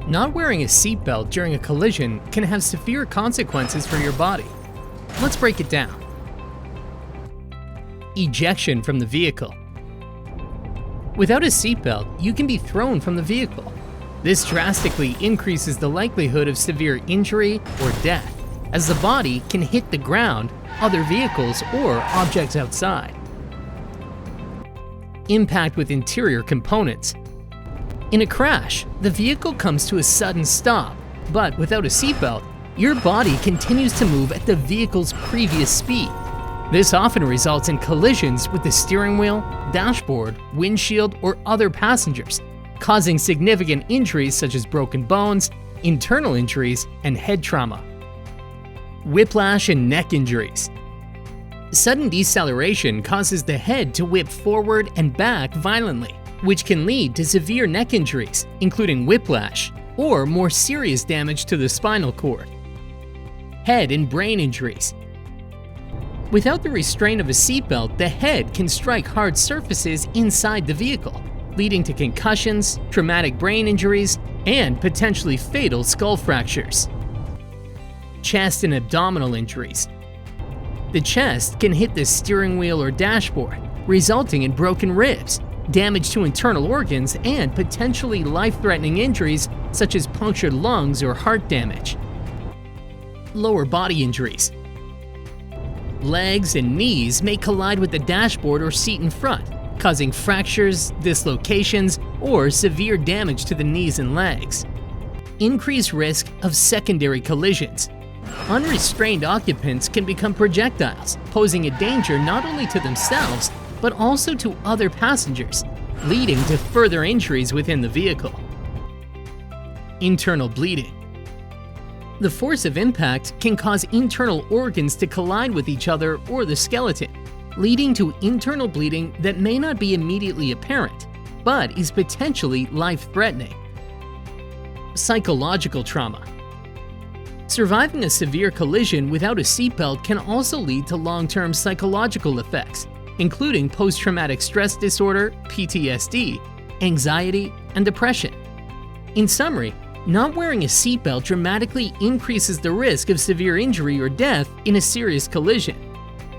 Not wearing a seatbelt during a collision can have severe consequences for your body. Let's break it down. Ejection from the vehicle. Without a seatbelt, you can be thrown from the vehicle. This drastically increases the likelihood of severe injury or death, as the body can hit the ground, other vehicles, or objects outside. Impact with interior components. In a crash, the vehicle comes to a sudden stop, but without a seatbelt, your body continues to move at the vehicle's previous speed. This often results in collisions with the steering wheel, dashboard, windshield, or other passengers, causing significant injuries such as broken bones, internal injuries, and head trauma. Whiplash and neck injuries. Sudden deceleration causes the head to whip forward and back violently, which can lead to severe neck injuries, including whiplash, or more serious damage to the spinal cord. Head and brain injuries. Without the restraint of a seatbelt, the head can strike hard surfaces inside the vehicle, leading to concussions, traumatic brain injuries, and potentially fatal skull fractures. Chest and abdominal injuries. The chest can hit the steering wheel or dashboard, resulting in broken ribs, damage to internal organs, and potentially life-threatening injuries such as punctured lungs or heart damage. Lower body injuries. Legs and knees may collide with the dashboard or seat in front, causing fractures, dislocations, or severe damage to the knees and legs. Increased risk of secondary collisions. Unrestrained occupants can become projectiles, posing a danger not only to themselves, but also to other passengers, leading to further injuries within the vehicle. Internal bleeding. The force of impact can cause internal organs to collide with each other or the skeleton, leading to internal bleeding that may not be immediately apparent, but is potentially life-threatening. Psychological trauma. Surviving a severe collision without a seatbelt can also lead to long-term psychological effects, including post-traumatic stress disorder, PTSD, anxiety, and depression. In summary, not wearing a seatbelt dramatically increases the risk of severe injury or death in a serious collision.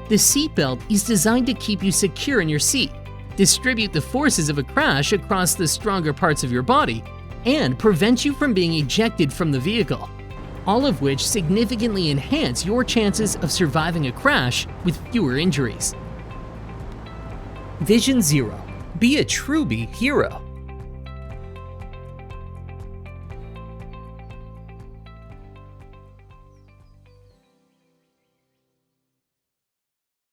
The seatbelt is designed to keep you secure in your seat, distribute the forces of a crash across the stronger parts of your body, and prevent you from being ejected from the vehicle, all of which significantly enhance your chances of surviving a crash with fewer injuries. Vision Zero. Be a Trubie hero.